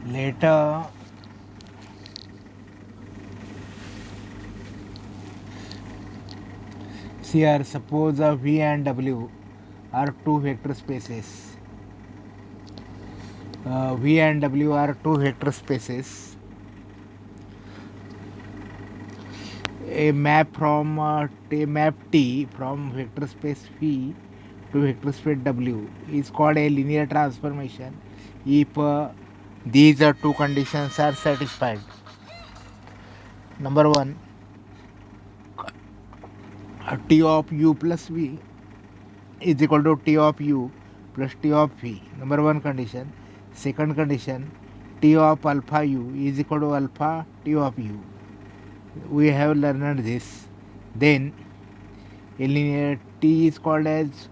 Later, here suppose V and W are two vector spaces. V and W are two vector spaces. A map from a map T from vector space V to vector space W is called a linear transformation if these two conditions are satisfied. Number one, T of U plus V is equal to T of U plus T of V. Number one condition. Second condition, T of alpha U is equal to alpha T of U. We have learned this. Then a linear T is called as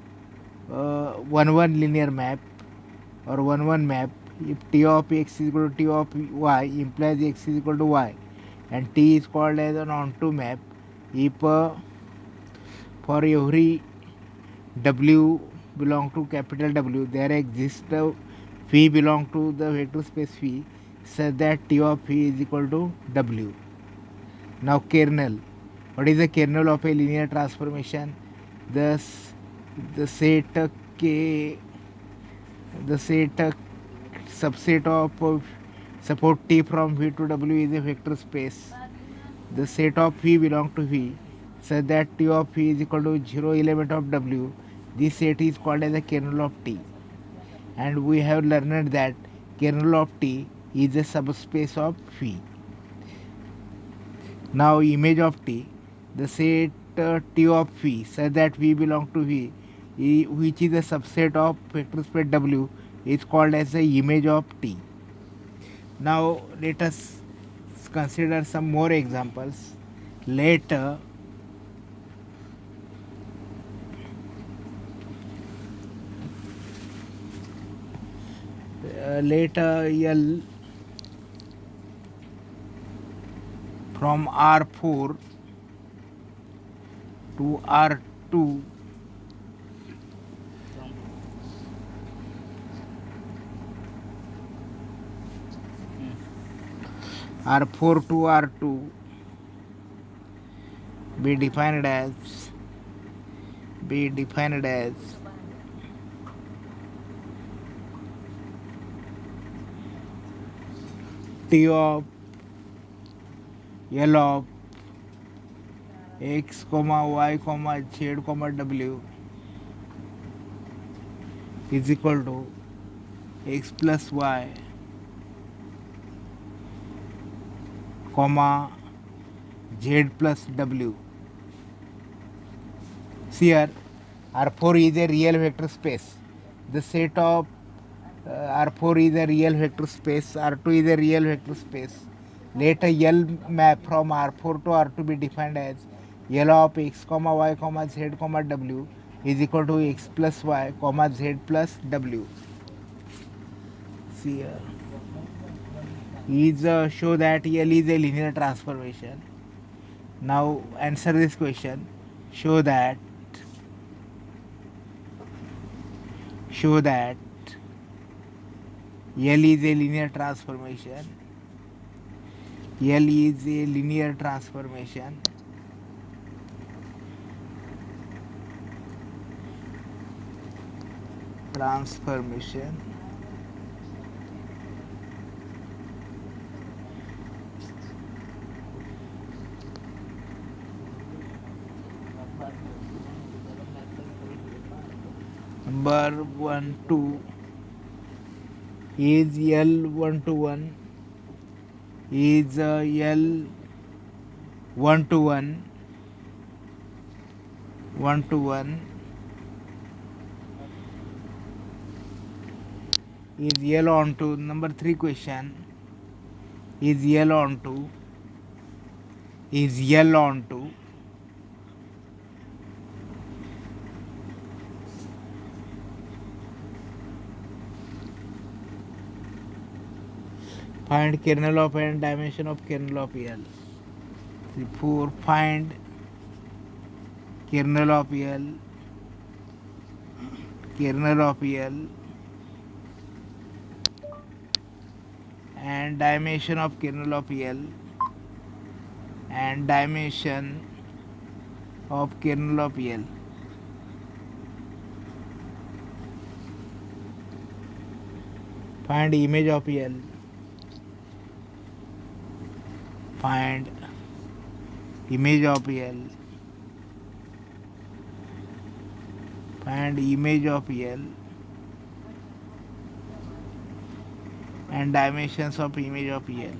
1 linear map or 1 map. If T of x is equal to T of y implies x is equal to y, and T is called as an onto map if for every W belong to capital W there exists the phi belong to the vector space phi such that T of phi is equal to W. Now kernel. What is the kernel of a linear transformation? Thus the set K, the set subset of support T from V to W is a vector space. The set of phi belong to V such that T of phi is equal to 0 element of W. This set is called as the kernel of T. And we have learned that kernel of T is a subspace of phi. Now image of T, the set T of phi such that V belong to V, which is a subset of vector space W, is called as the image of T. Now let us consider some more examples. Let L from R4 to R2 R4 to R2 be defined as T of L of x comma y comma z comma w is equal to x plus y comma z plus w. Here R4 is a real vector space. The set of R4 is a real vector space. R2 is a real vector space. Let a L map from R4 to R2 be defined as L of x comma y comma z comma w is equal to x plus y comma z plus w. See here. Is show that L is a linear transformation. Now answer this question. Show that L is a linear transformation. L is a linear transformation. Number 1 2 is L 1 to 1 is L 1 to 1 is L on to. Number 3 question is L on to find kernel of n dimension of kernel of L. 4 find kernel of L and dimension of kernel of L and dimension of kernel of L. Find image of L. Find image of L. Find image of L and dimensions of image of L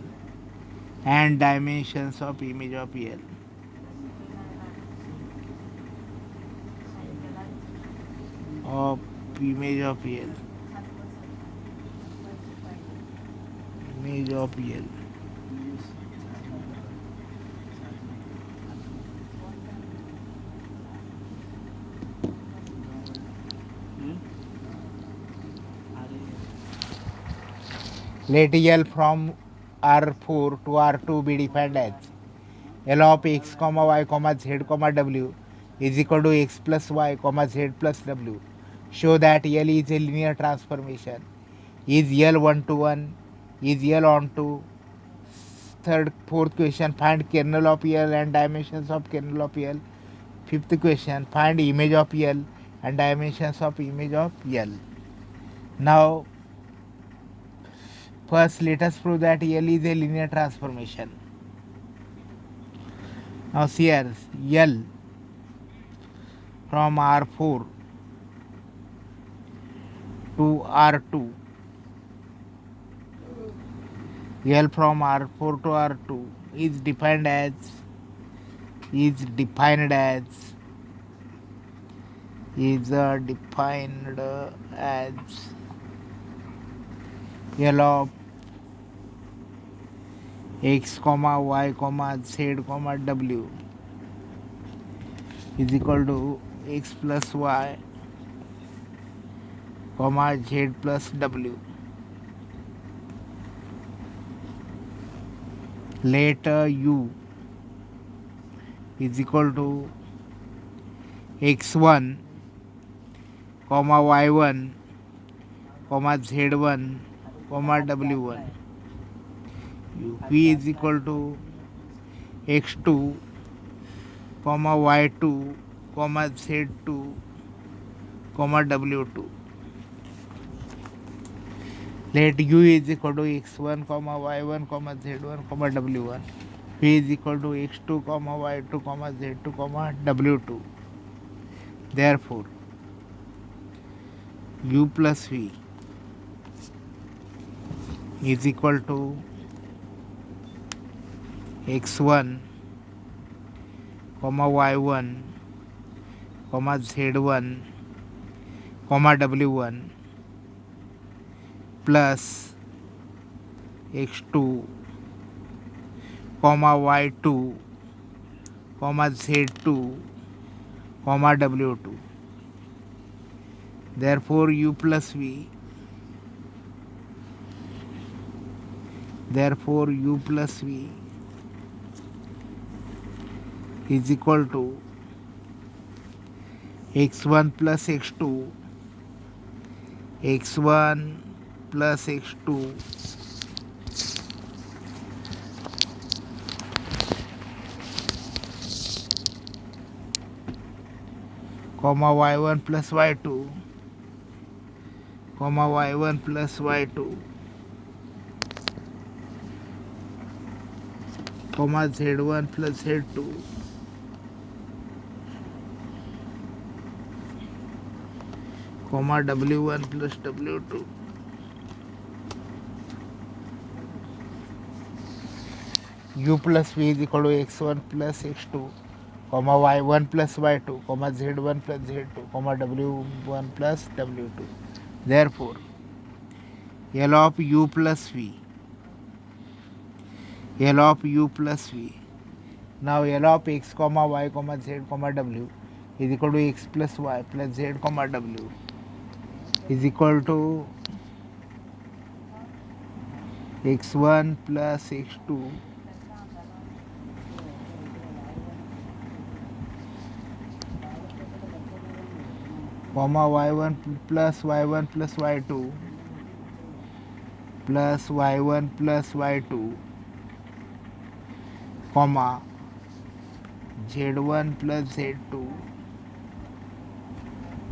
and dimensions of image of L. Of image of L. Image of L. Let L from R4 to R2 be defined as L of x, y, z, w is equal to x plus y, z plus w. Show that L is a linear transformation. Is L 1 to 1? Is L on to? Fourth question, find kernel of L and dimensions of kernel of L. Fifth question, find image of L and dimensions of image of L. Now, first let us prove that L is a linear transformation. Now see here, L from R4 to R2. L from R4 to R2 is defined as L of x, y, z, w is equal to x plus y, z plus w. Let u is equal to x1, y1, z1, w1. v is equal to x2, y2, z2, w2. Let u is equal to x1, y1, z1, w1. v is equal to x2, y2, z2, w2. Therefore, u plus v is equal to x1, y1, z1, w1 plus x2, y2, z2, w2. Therefore, u plus v is equal to x1 plus x2, x1 plus x2 y1 plus y2, y1 plus y2, z1 plus z2, w1 plus w2. U plus v is equal to x1 plus x2, y1 plus y2, z1 plus z2, w1 plus w2. Therefore, L of u plus v. Now L of x, y, z, w is equal to x plus y plus z, w is equal to x1 plus x2 y1 plus y2 plus y1 plus y2 comma z1 plus z2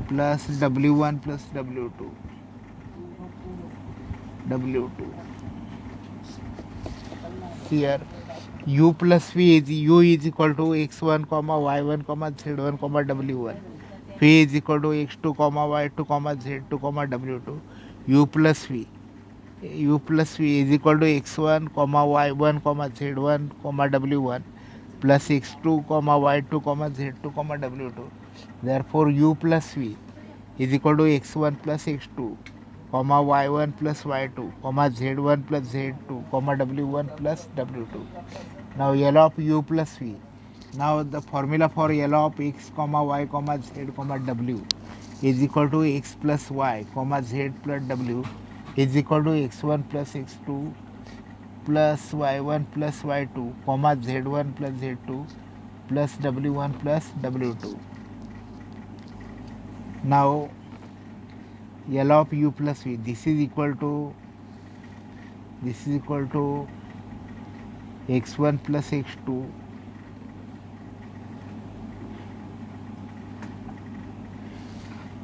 plus w1 plus w2. Here u plus v is u is equal to x1 comma y1 comma z1 comma w1. V is equal to x2 comma y2 comma z2 comma w2. u plus v is equal to x1 comma y1 comma z1 comma w1 plus x2 comma y2 comma z2 comma w2. Therefore u plus v is equal to x1 plus x2 comma y1 plus y2 comma z1 plus z2 comma w1 plus w2. Now L of u plus v. Now the formula for L of x comma y comma z comma w is equal to x plus y comma z plus w is equal to x1 plus x2 plus y1 plus y2 comma z1 plus z2 plus w1 plus w2. Now L of u plus v, this is equal to x1 plus x2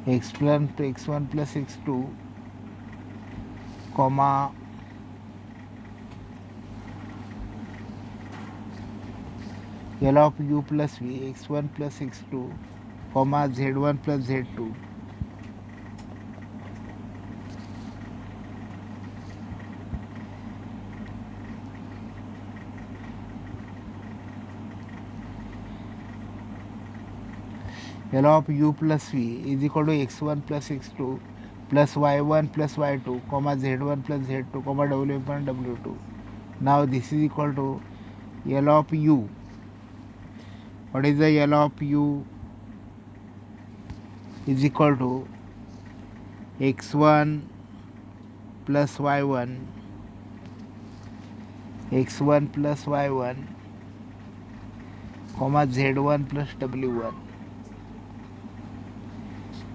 x1 plus x2 comma L of u plus v x1 plus x2 comma z1 plus z2 L of u plus v is equal to x1 plus x2 plus y1 plus y2 comma z1 plus z2 comma w1 w2. Now this is equal to L of u. What is the L of u? Is equal to x1 plus y1 plus y1 comma z1 plus w1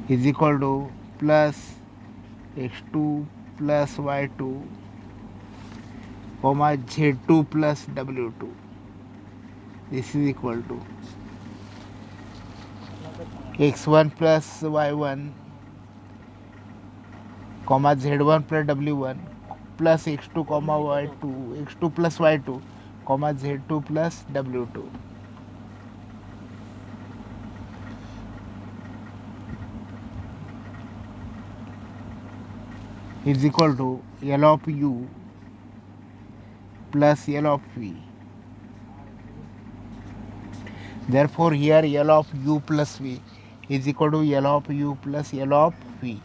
is equal to plus x2 plus y2 comma z2 plus w2. This is equal to x1 plus y1 comma z1 plus w1 plus x2 comma y2 x2 plus y2 comma z2 plus w2 is equal to L of u plus L of v. Therefore here L of u plus v is equal to L of u plus L of v,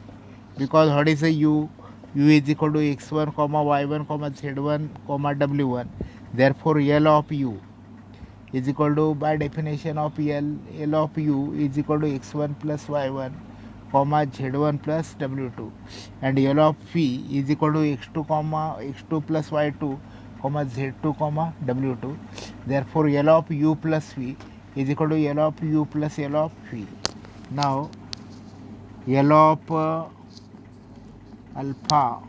because what is the u? U is equal to x1 comma y1 comma z1 comma w1. Therefore L of u is equal to, by definition of L of u is equal to x1 plus y1 comma z1 plus w2, and L of v is equal to x2 comma x2 plus y2 comma z2 comma w2. Therefore L of u plus v is equal to L of u plus L of v. Now L of alpha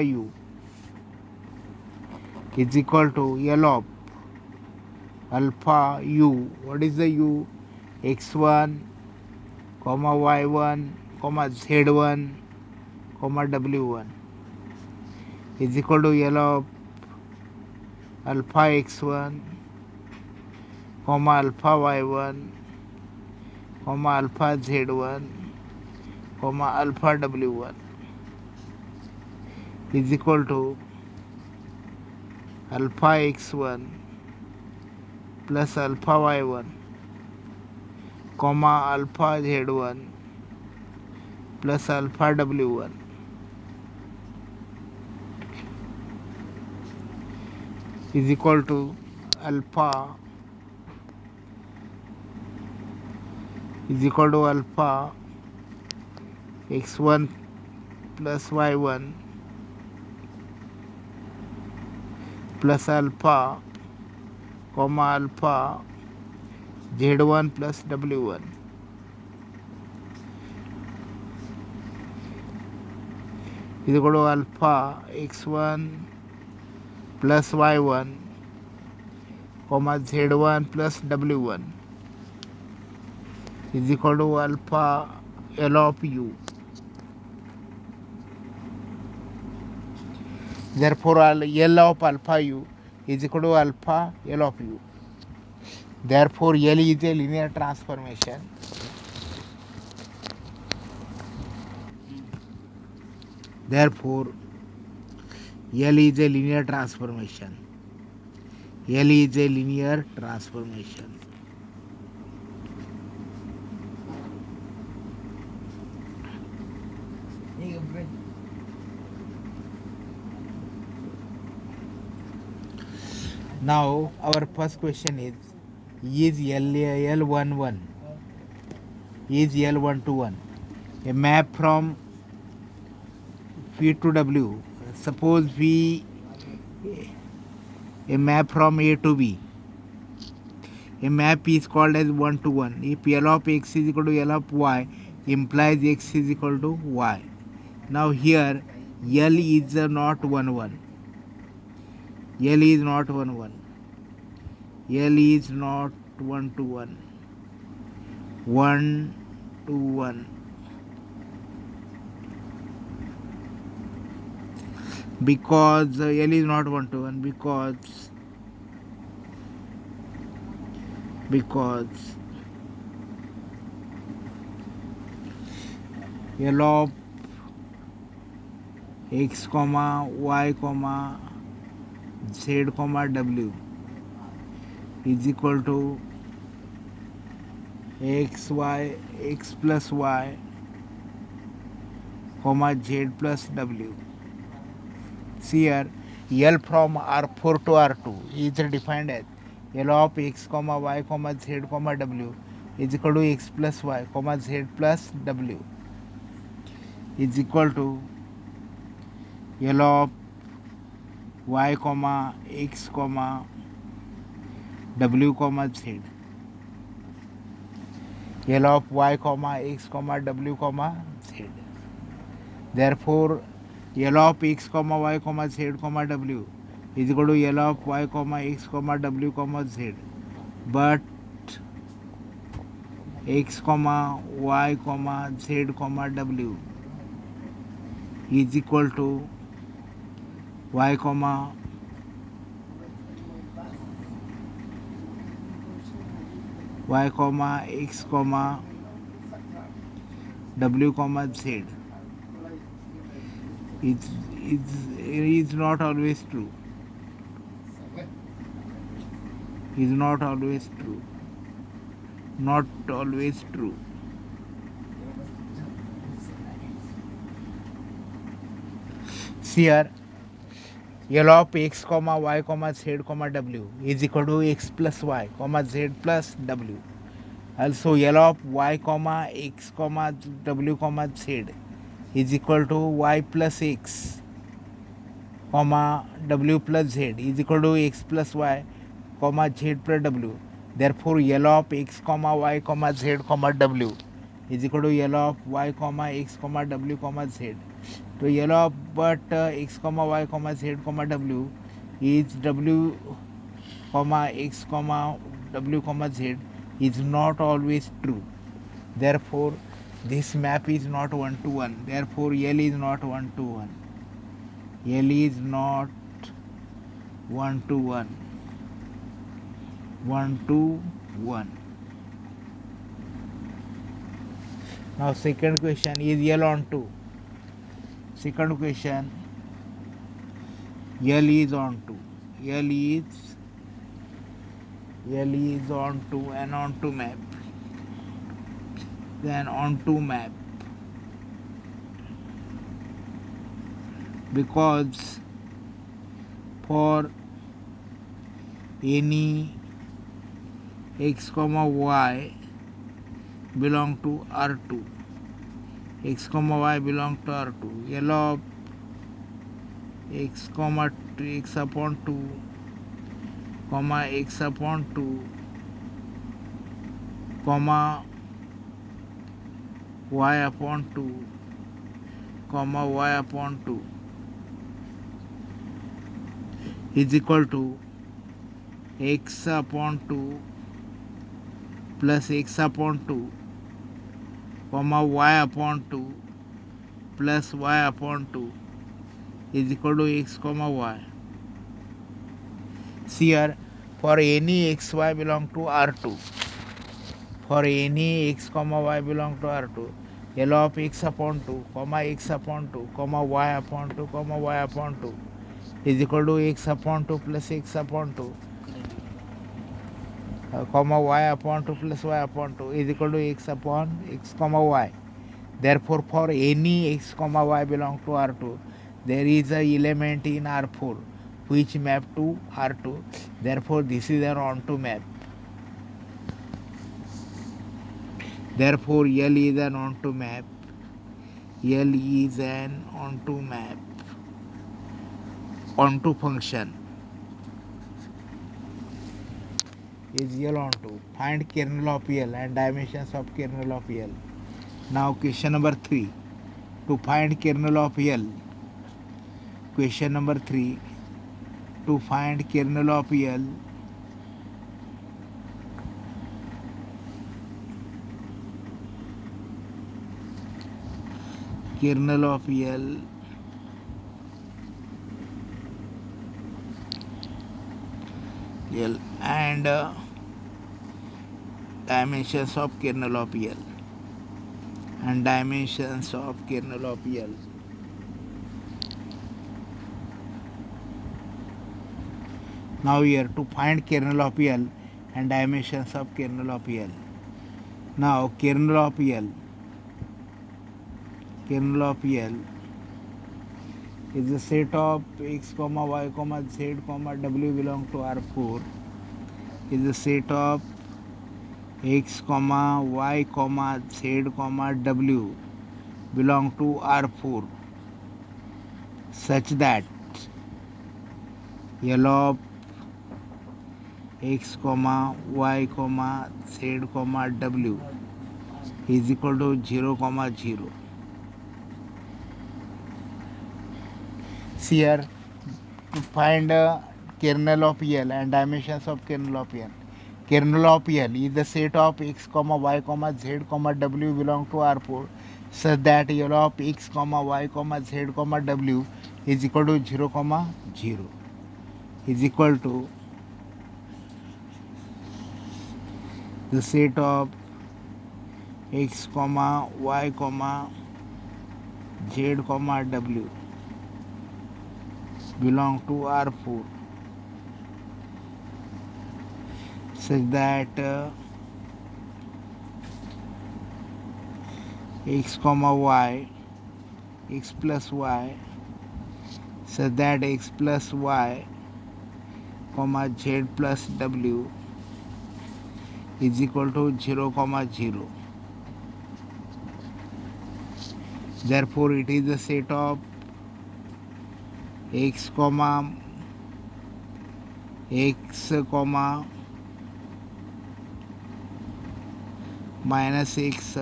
u is equal to L of alpha u. What is the u? x1 comma y1 comma z1 comma w1 is equal to L of alpha x1 comma alpha y1 comma alpha z1 comma alpha w1 is equal to alpha x1 plus alpha y1 comma alpha z1 plus alpha w1 is equal to alpha x1 plus y1 plus alpha comma alpha z1 plus w1 is equal to alpha x1 plus y1 comma z1 plus w1 is equal to alpha L of u. Therefore, L of alpha u is equal to alpha L of u. Therefore, L is a linear transformation. Therefore, L is a linear transformation. L is a linear transformation. Now, our first question is L11 is L121 a map from P to W? Suppose V a map from A to B. A map is called as 1 to 1. If L of x is equal to L of y, implies x is equal to y. Now here L is not 1 1. L is not 1 1. L is not 1 to 1. 1 to 1. Because L is not 1 to 1 because L of x comma y comma z comma w is equal to x plus y comma z plus w. See here, L from R4 to R2 is defined as L of x comma y comma z comma w is equal to x plus y comma z plus w is equal to L of y comma x comma w comma z. L of y comma x comma w comma z. Therefore, L of x comma y comma z comma w is equal to L of y comma x comma w comma z. But x comma y comma z comma w is equal to y comma x comma w comma z is not always true. Is not always true. Not always true. See here, L of x comma y comma z comma w is equal to x plus y comma z plus w. Also, L of y comma x comma w comma z is equal to y plus x comma w plus z is equal to x plus y comma z plus w. Therefore, L of x comma y comma z comma w is equal to L of y comma x comma w comma z. So L of x comma y comma z comma w is w comma x comma w comma z is not always true. Therefore, this map is not 1 to 1. Therefore, L is not 1 to 1. L is not 1 to 1. 1 to 1. Now, second question is L on 2. Second question, L is on 2. L is on 2 and on 2 map. Then on 2 map. Because for any x comma y belong to R2, x comma y belong to R2, L of x comma x upon 2 comma x upon 2 comma y upon 2 comma y upon 2 is equal to x upon 2 plus x upon 2 comma y upon 2 plus y upon 2 is equal to x comma y. See here, for any xy belong to R2, for any x comma y belong to R2, L of x upon 2 comma x upon 2 comma y upon 2 comma y upon 2 is equal to x upon 2 plus x upon 2 comma y upon 2 plus y upon 2 is equal to x upon x comma y. Therefore, for any x comma y belong to R2, there is a element in R4 which map to R2. Therefore, this is an onto map. Therefore, L is an onto map. L is an onto map. Onto function is L onto. Find kernel of L and dimensions of kernel of L. Now, question number 3. To find kernel of L. Question number 3. To find kernel of L. Kernel of L and dimensions of kernel of L and dimensions of kernel of L. Now here to find kernel of L and dimensions of kernel of L. Now kernel of L is a set of x comma y comma z comma w belong to R4 is a set of x comma y comma z comma w belong to R4 such that L of x comma y comma z comma w is equal to 0 comma 0. See here, to find kernel of L and dimensions of kernel of L. Kernel of L is the set of x comma y comma z comma w belong to R4 such that L of x comma y comma z comma w is equal to 0 comma 0 is equal to the set of x comma y comma z comma w belong to R4 such that x comma y x plus y such that x plus y comma z plus w is equal to 0 comma 0. Therefore, it is the set of x comma minus x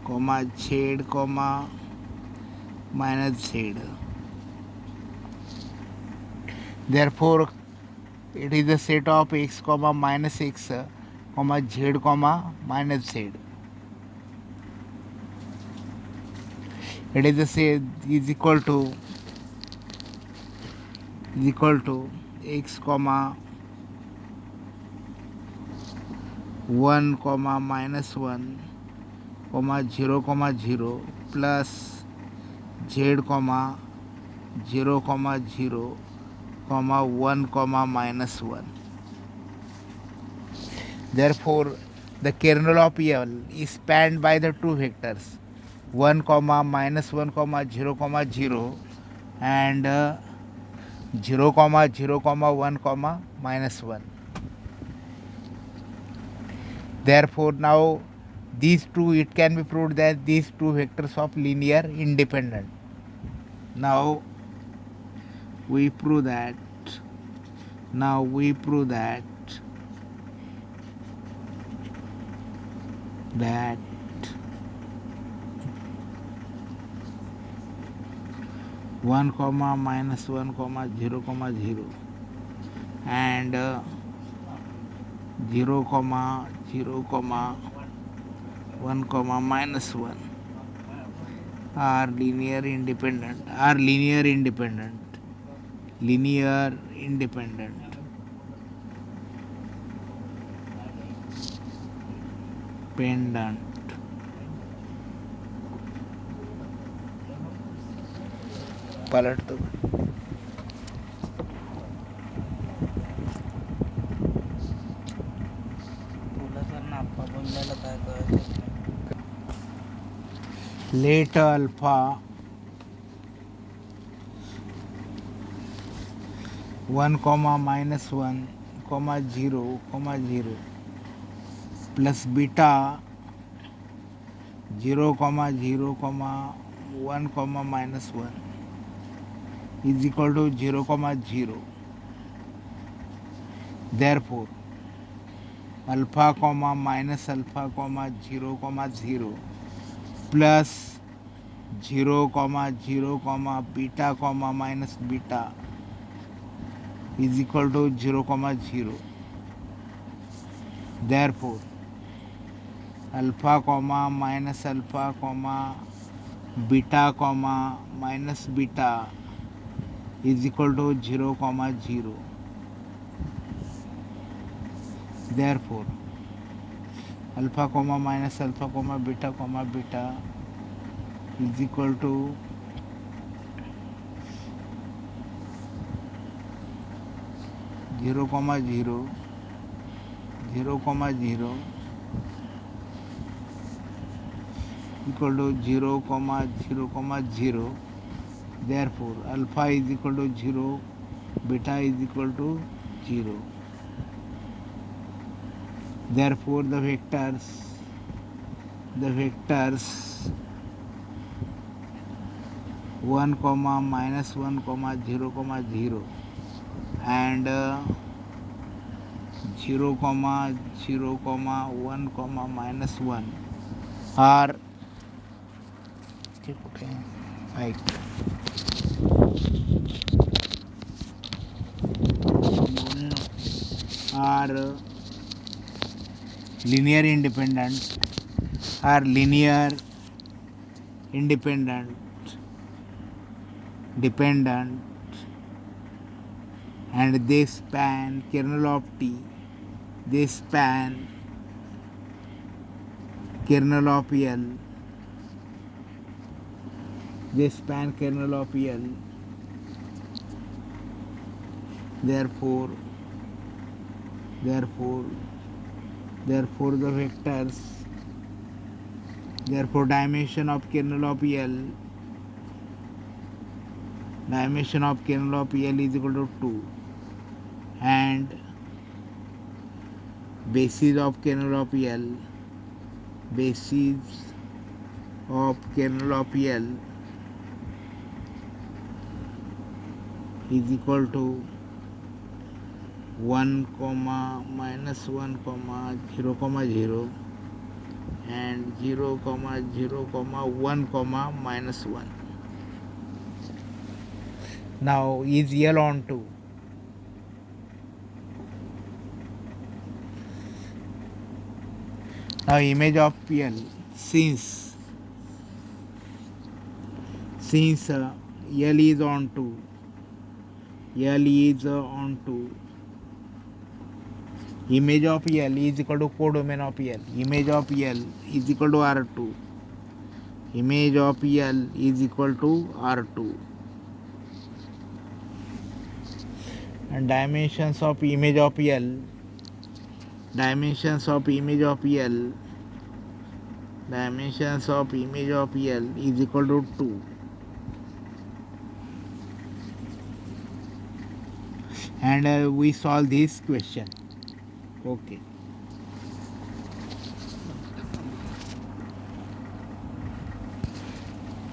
comma z comma minus z. Therefore, it is the set of x comma minus x comma z comma minus z. It is the set is equal to x comma 1 comma minus 1 comma 0 comma 0 plus z comma 0 comma 0 comma 1 comma minus 1. Therefore, the kernel of L is spanned by the two vectors 1 comma minus 1 comma 0 comma 0 and 0 comma 0 comma 1 comma minus 1. Therefore, now these two, it can be proved that these two vectors of linear independent. Now we prove that 1 comma minus 1 comma 0 comma 0 and 0 comma 0 comma 1 comma minus 1 are linear independent, linear independent pendant पलट दो. बोला sir ना आप्पा बोललेलं काय कळतच नाही. let alpha 1 comma minus 1 comma 0 comma 0 plus beta 0 comma 0 comma 1 comma minus 1 is equal to 0 comma 0. Therefore alpha comma minus alpha comma 0 comma 0 plus 0 comma 0 comma beta comma minus beta is equal to 0 comma 0. Therefore alpha comma minus alpha comma beta comma minus beta is equal to 0 comma 0. Therefore alpha comma minus alpha comma beta is equal to 0 comma 0 0 comma 0 equal to 0 comma 0 comma 0. Therefore alpha is equal to 0, beta is equal to 0. Therefore the vectors 1 comma minus 1 comma 0 comma 0 and 0 comma 0 comma 1 comma minus 1 are are linear independent dependent and they span kernel of T. They span kernel of L. They span kernel of L. Therefore the vectors, therefore dimension of kernel of L is equal to 2 and basis of kernel of L is equal to 1 comma minus 1 comma 0 comma 0 and 0 comma 0 comma 1 comma minus 1. Now is L on 2. Now image of L since L is on 2. Image of L is equal to codomain of L. Image of L is equal to R2. Image of L is equal to R2. And dimensions of image of L is equal to 2. And we solve this question. Okay.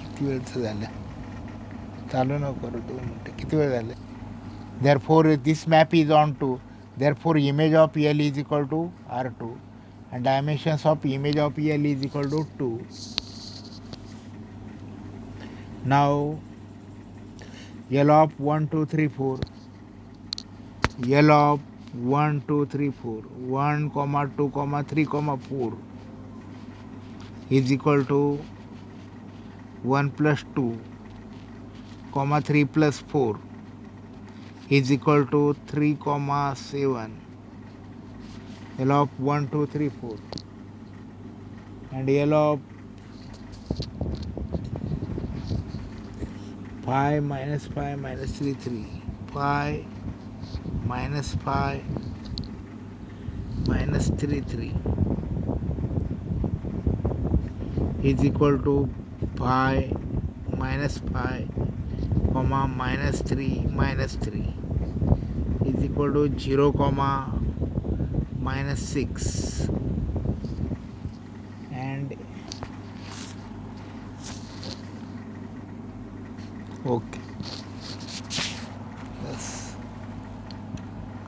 किती वेळचं झालं चालू नको करू 2 मिनिटं किती वेळ झालं. Therefore this map is on 2. Therefore image of L is equal to R2 and dimensions of image of L is equal to 2. Now L of 1 2 3 4, L of 1 2 3 4, 1 comma 2 comma 3 comma 4 is equal to 1 plus 2 comma 3 plus 4 is equal to 3 comma 7. L of 1 2 3 4 and L of 5 minus 5 minus 3 3, 5 minus 5 minus 3 3 is equal to 5 minus 5 comma minus 3 minus 3 is equal to 0 comma minus 6 and okay.